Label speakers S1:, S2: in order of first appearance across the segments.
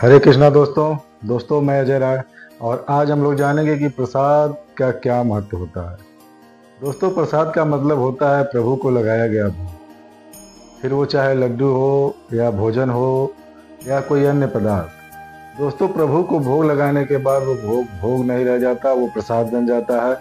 S1: हरे कृष्णा दोस्तों मैं अजय राय। और आज हम लोग जानेंगे कि प्रसाद का क्या महत्व होता है। दोस्तों, प्रसाद का मतलब होता है प्रभु को लगाया गया भोग। फिर वो चाहे लड्डू हो या भोजन हो या कोई अन्य पदार्थ। दोस्तों, प्रभु को भोग लगाने के बाद वो भोग नहीं रह जाता, वो प्रसाद बन जाता है।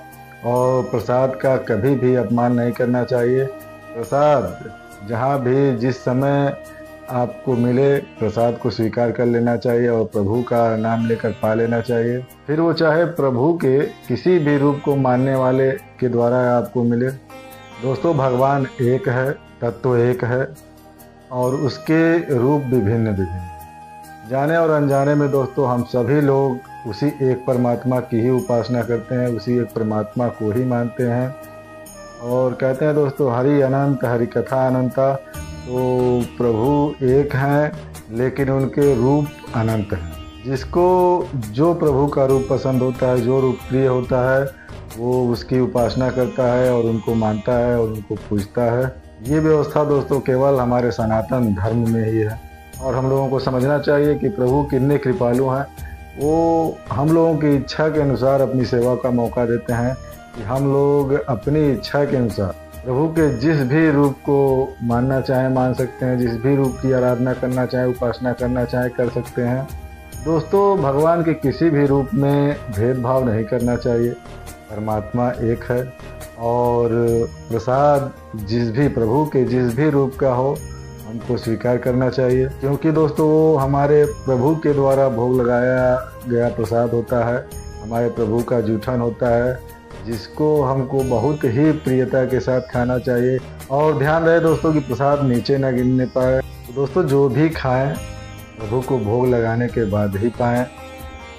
S1: और प्रसाद का कभी भी अपमान नहीं करना चाहिए। प्रसाद जहाँ भी जिस समय आपको मिले, प्रसाद को स्वीकार कर लेना चाहिए और प्रभु का नाम लेकर पा लेना चाहिए। फिर वो चाहे प्रभु के किसी भी रूप को मानने वाले के द्वारा आपको मिले। दोस्तों, भगवान एक है, तत्व एक है और उसके रूप विभिन्न विभिन्न। जाने और अनजाने में दोस्तों हम सभी लोग उसी एक परमात्मा की ही उपासना करते हैं, उसी एक परमात्मा को ही मानते हैं। और कहते हैं दोस्तों, हरि अनंत हरि कथा अनंता। तो प्रभु एक हैं लेकिन उनके रूप अनंत हैं। जिसको जो प्रभु का रूप पसंद होता है, जो रूप प्रिय होता है, वो उसकी उपासना करता है और उनको मानता है और उनको पूजता है। ये व्यवस्था दोस्तों केवल हमारे सनातन धर्म में ही है। और हम लोगों को समझना चाहिए कि प्रभु कितने कृपालु हैं। वो हम लोगों की इच्छा के अनुसार अपनी सेवा का मौका देते हैं कि हम लोग अपनी इच्छा के अनुसार प्रभु के जिस भी रूप को मानना चाहें मान सकते हैं, जिस भी रूप की आराधना करना चाहें, उपासना करना चाहें, कर सकते हैं। दोस्तों, भगवान के किसी भी रूप में भेदभाव नहीं करना चाहिए। परमात्मा एक है और प्रसाद प्रभु के जिस भी रूप का हो हमको स्वीकार करना चाहिए, क्योंकि दोस्तों वो हमारे प्रभु के द्वारा भोग लगाया गया प्रसाद होता है, हमारे प्रभु का जूठन होता है, जिसको हमको बहुत ही प्रियता के साथ खाना चाहिए। और ध्यान रहे दोस्तों कि प्रसाद नीचे न गिरने पाए। तो दोस्तों, जो भी खाएं प्रभु को भोग लगाने के बाद ही पाएं,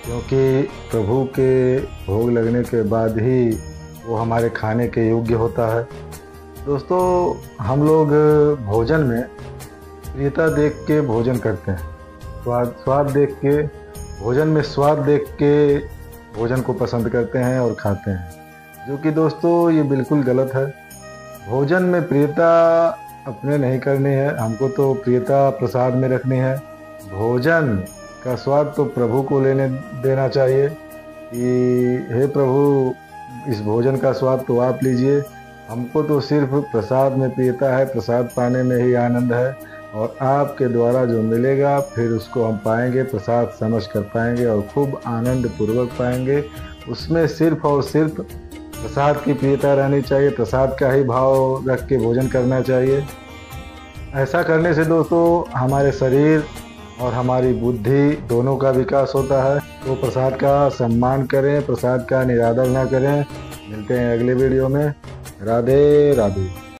S1: क्योंकि प्रभु के भोग लगने के बाद ही वो हमारे खाने के योग्य होता है। दोस्तों, हम लोग भोजन में प्रियता देख के भोजन करते हैं, स्वाद देख के, भोजन में स्वाद देख के भोजन को पसंद करते हैं और खाते हैं, जो कि दोस्तों ये बिल्कुल गलत है। भोजन में प्रियता अपने नहीं करनी है, हमको तो प्रियता प्रसाद में रखनी है। भोजन का स्वाद तो प्रभु को लेने देना चाहिए कि हे प्रभु, इस भोजन का स्वाद तो आप लीजिए, हमको तो सिर्फ प्रसाद में प्रियता है, प्रसाद पाने में ही आनंद है। और आपके द्वारा जो मिलेगा फिर उसको हम पाएंगे, प्रसाद समझ कर पाएंगे और खूब आनंद पूर्वक पाएंगे। उसमें सिर्फ और सिर्फ प्रसाद की प्रियता रहनी चाहिए, प्रसाद का ही भाव रख के भोजन करना चाहिए। ऐसा करने से दोस्तों हमारे शरीर और हमारी बुद्धि दोनों का विकास होता है। तो प्रसाद का सम्मान करें, प्रसाद का निरादर ना करें। मिलते हैं अगले वीडियो में। राधे राधे।